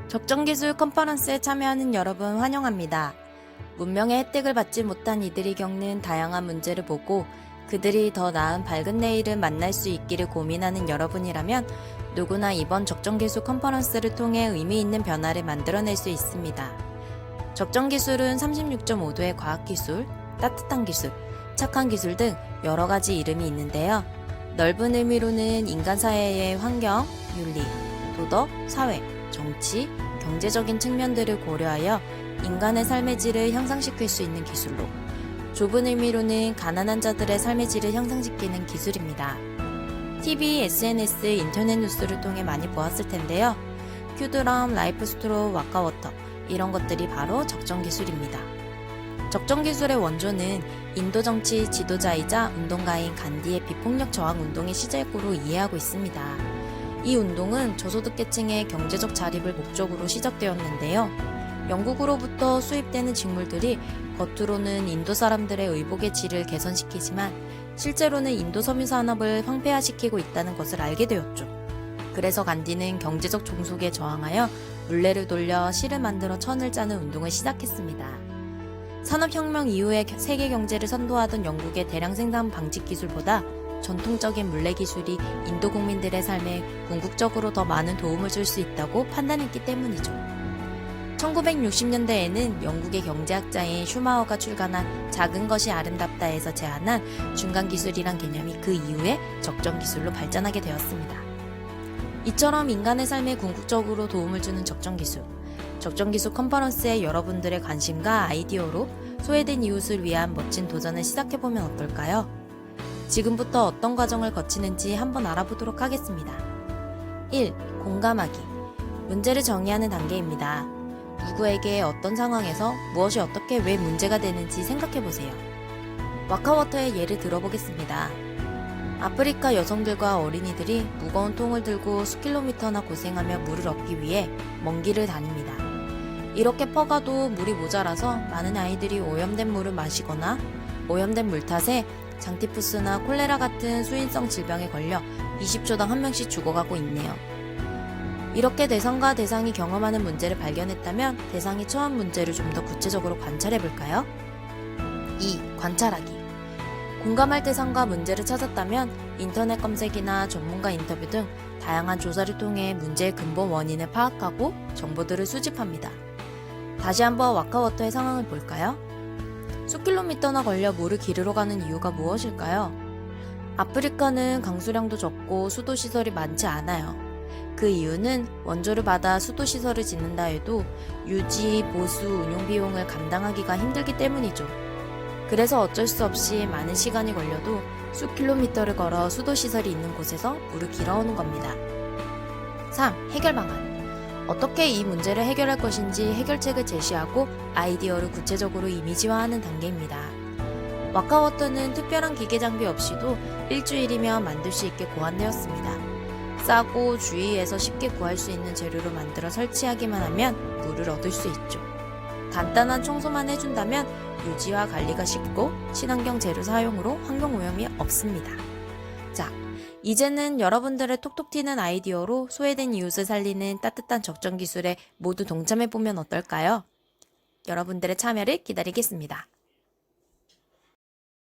적정기술 컨퍼런스에 참여하는 여러분 환영합니다. 문명의 혜택을 받지 못한 이들이 겪는 다양한 문제를 보고 그들이 더 나은 밝은 내일을 만날 수 있기를 고민하는 여러분이라면 누구나 이번 적정기술 컨퍼런스를 통해 의미 있는 변화를 만들어낼 수 있습니다. 적정기술은 36.5도의 과학기술, 따뜻한 기술, 착한 기술 등 여러 가지 이름이 있는데요. 넓은 의미로는 인간 사회의 환경, 윤리, 도덕, 사회, 정치, 경제적인 측면들을 고려하여 인간의 삶의 질을 향상시킬 수 있는 기술로, 좁은 의미로는 가난한 자들의 삶의 질을 향상시키는 기술입니다. TV, SNS, 인터넷 뉴스를 통해 많이 보았을 텐데요. 큐드럼, 라이프스트로, 와카워터 이런 것들이 바로 적정기술입니다. 적정기술의 원조는 인도 정치 지도자이자 운동가인 간디의 비폭력 저항 운동의 시작으로 이해하고 있습니다. 이 운동은 저소득계층의 경제적 자립을 목적으로 시작되었는데요. 영국으로부터 수입되는 직물들이 겉으로는 인도 사람들의 의복의 질을 개선시키지만 실제로는 인도 섬유 산업을 황폐화시키고 있다는 것을 알게 되었죠. 그래서 간디는 경제적 종속에 저항하여 물레를 돌려 실을 만들어 천을 짜는 운동을 시작했습니다. 산업혁명 이후에 세계 경제를 선도하던 영국의 대량 생산 방직 기술보다 전통적인 물레 기술이 인도 국민들의 삶에 궁극적으로 더 많은 도움을 줄 수 있다고 판단했기 때문이죠. 1960년대에는 영국의 경제학자인 슈마허가 출간한 작은 것이 아름답다에서 제안한 중간기술이란 개념이 그 이후에 적정기술로 발전하게 되었습니다. 이처럼 인간의 삶에 궁극적으로 도움을 주는 적정기술 컨퍼런스에 여러분들의 관심과 아이디어로 소외된 이웃을 위한 멋진 도전을 시작해보면 어떨까요? 지금부터 어떤 과정을 거치는지 한번 알아보도록 하겠습니다. 1. 공감하기. 문제를 정의하는 단계입니다. 누구에게 어떤 상황에서 무엇이 어떻게 왜 문제가 되는지 생각해보세요. 와카워터의 예를 들어보겠습니다. 아프리카 여성들과 어린이들이 무거운 통을 들고 수킬로미터나 고생하며 물을 얻기 위해 먼 길을 다닙니다. 이렇게 퍼가도 물이 모자라서 많은 아이들이 오염된 물을 마시거나 오염된 물 탓에 장티푸스나 콜레라 같은 수인성 질병에 걸려 20초당 한 명씩 죽어가고 있네요. 이렇게 대상과 대상이 경험하는 문제를 발견했다면 대상이 처한 문제를 좀 더 구체적으로 관찰해볼까요? 2. 관찰하기. 공감할 대상과 문제를 찾았다면 인터넷 검색이나 전문가 인터뷰 등 다양한 조사를 통해 문제의 근본 원인을 파악하고 정보들을 수집합니다. 다시 한번 와카워터의 상황을 볼까요? 수킬로미터나 걸려 물을 기르러 가는 이유가 무엇일까요? 아프리카는 강수량도 적고 수도시설이 많지 않아요. 그 이유는 원조를 받아 수도시설을 짓는다 해도 유지, 보수, 운용 비용을 감당하기가 힘들기 때문이죠. 그래서 어쩔 수 없이 많은 시간이 걸려도 수킬로미터를 걸어 수도시설이 있는 곳에서 물을 길어오는 겁니다. 3. 해결 방안. 어떻게 이 문제를 해결할 것인지 해결책을 제시하고 아이디어를 구체적으로 이미지화하는 단계입니다. 와카워터는 특별한 기계 장비 없이도 일주일이면 만들 수 있게 고안되었습니다. 싸고 주위에서 쉽게 구할 수 있는 재료로 만들어 설치하기만 하면 물을 얻을 수 있죠. 간단한 청소만 해준다면 유지와 관리가 쉽고 친환경 재료 사용으로 환경오염이 없습니다. 자, 이제는 여러분들의 톡톡 튀는 아이디어로 소외된 이웃을 살리는 따뜻한 적정기술에 모두 동참해보면 어떨까요? 여러분들의 참여를 기다리겠습니다.